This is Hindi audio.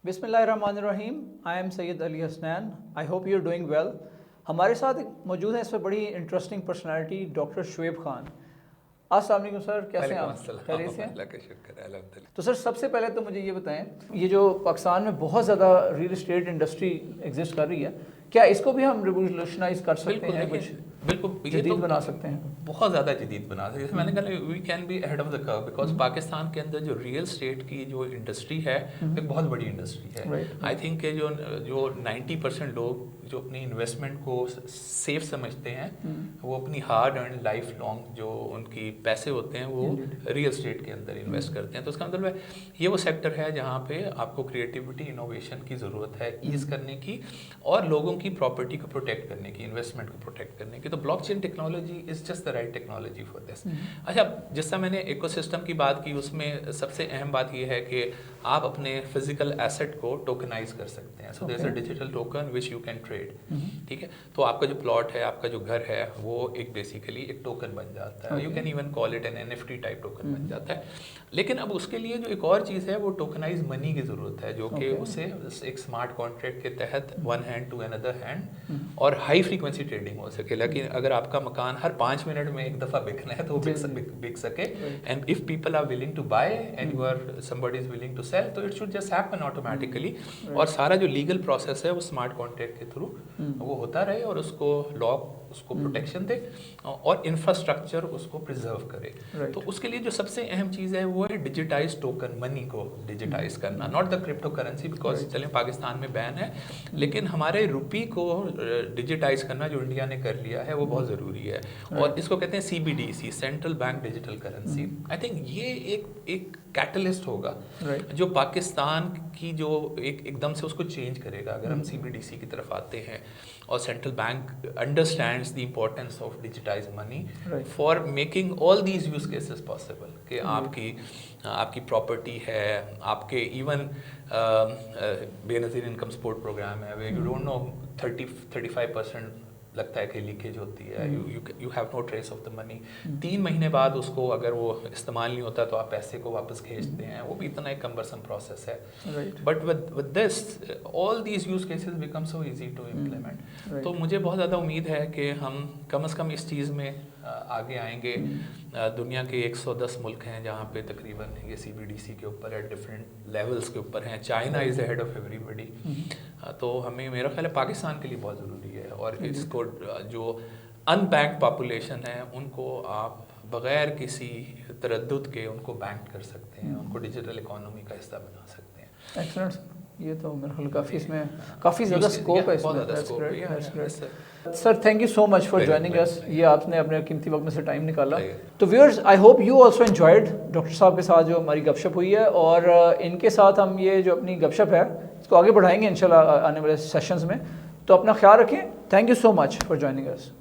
बिस्मिल्लाहिर्रहमानिर्रहीम। I am Syed Ali Hasnain. I hope you are doing well. हमारे साथ मौजूद है इस पर बड़ी interesting personality doctor Shoaib Khan. अस्सलाम वालेकुम सर, कैसे हैं आप? खैरियत से हैं? अल्लाह का शुक्र है, अल्हम्दुलिल्लाह। तो सर सबसे पहले तो मुझे ये बताएं, ये जो पाकिस्तान में बहुत ज़्यादा रियल एस्टेट इंडस्ट्री एग्जिस्ट कर रही है, क्या इसको भी हम रिवोल्यूशनाइज कर सकते हैं, कुछ बिल्कुल जदीद बना सकते हैं? बहुत ज़्यादा जदीद बना सकते हैं। जैसे मैंने कहा we can be ahead of the curve because Pakistan के अंदर जो रियल एस्टेट की जो इंडस्ट्री है एक बहुत बड़ी इंडस्ट्री है। आई थिंक कि जो 90% लोग जो अपनी इन्वेस्टमेंट को सेफ समझते हैं वो अपनी हार्ड अर्न लाइफ लॉन्ग जो उनकी पैसे होते हैं वो रियल एस्टेट के अंदर इन्वेस्ट करते हैं। तो उसका मतलब है ये वो सेक्टर है जहाँ पे आपको क्रिएटिविटी इनोवेशन की ज़रूरत है, ईज़ करने की और लोगों की प्रॉपर्टी को प्रोटेक्ट करने की, इन्वेस्टमेंट को प्रोटेक्ट करने की। तो blockchain technology is just the right technology for this. अच्छा, जिससे मैंने इकोसिस्टम की बात की उसमें सबसे अहम बात यह है कि आप अपने फिजिकल एसेट को टोकनाइज कर सकते हैं। So there is a digital token which you can trade. ठीक है, तो आपका जो प्लॉट है, आपका जो घर है, वो एक बेसिकली एक टोकन बन जाता है। You can even call it N NFT type token बन जाता है। लेकिन अब उसके लिए जो एक और चीज़ है वो टोकनाइज मनी की ज़रूरत है, जो कि उसे एक स्मार्ट कॉन्ट्रैक्ट के तहत one hand to another hand और हाई फ्रीक्वेंसी ट्रेडिंग हो सके। लेकिन अगर आपका मकान हर 5 मिनट में एक दफ़ा बिकना है तो वो बिक सके। And if people are willing to buy and you are somebody is willing to sell, तो it should just happen automatically. और सारा जो लीगल प्रोसेस है वो स्मार्ट कॉन्ट्रैक्ट के थ्रू वो होता रहे और उसको लॉ उसको प्रोटेक्शन दे और इंफ्रास्ट्रक्चर उसको प्रिजर्व करे। तो उसके लिए जो सबसे अहम चीज़ है वो है डिजिटाइज टोकन मनी को डिजिटाइज करना, not the crypto currency because चलें पाकिस्तान में बैन है, लेकिन हमारे रुपी को डिजिटाइज करना जो इंडिया ने कर लिया है वो बहुत ज़रूरी है। और इसको कहते हैं CBDC, central bank digital currency. I think ये एक कैटलिस्ट होगा जो पाकिस्तान की जो एकदम से उसको चेंज करेगा अगर हम CBDC की तरफ आते हैं और central bank understands the importance of digitize money for making all these use cases possible. कि आपकी प्रॉपर्टी है, आपके even Benazir income support program है, वे यू डोंट नो 35% लगता है कि लीकेज होती है, you have no trace of the money. 3 महीने बाद उसको अगर वो इस्तेमाल नहीं होता तो आप पैसे को वापस खींचते हैं, वो भी इतना एक कम्बरसम प्रोसेस है। But with this all these use cases become so easy to implement. तो मुझे बहुत ज़्यादा उम्मीद है कि हम कम से कम इस चीज़ में आगे आएंगे। दुनिया के 110 मुल्क हैं जहाँ पे तकरीबन ये CBDC के ऊपर है, डिफरेंट लेवल्स के ऊपर हैं। China is the head of everybody. तो हमें, मेरा ख्याल है पाकिस्तान के लिए बहुत ज़रूरी है। और इसको जो अनबैंक्ड पॉपुलेशन है उनको आप बग़ैर किसी तरद्दुद के उनको बैंक कर सकते हैं, उनको डिजिटल इकोनॉमी का हिस्सा बना सकते हैं। एक्सीलेंट। ये तो मेरे ख्याल काफ़ी इसमें काफ़ी ज़्यादा स्कोप है इसमें। Sir thank you so much for joining us. ये आपने अपने कीमती वक्त में से टाइम निकाला। तो viewers, I hope you also enjoyed doctor साहब के साथ जो हमारी गपशप हुई है, और इनके साथ हम ये जो अपनी गपशप है इसको आगे बढ़ाएंगे इंशाल्लाह आने वाले सेशंस में। तो अपना ख्याल रखें। Thank you so much for joining us.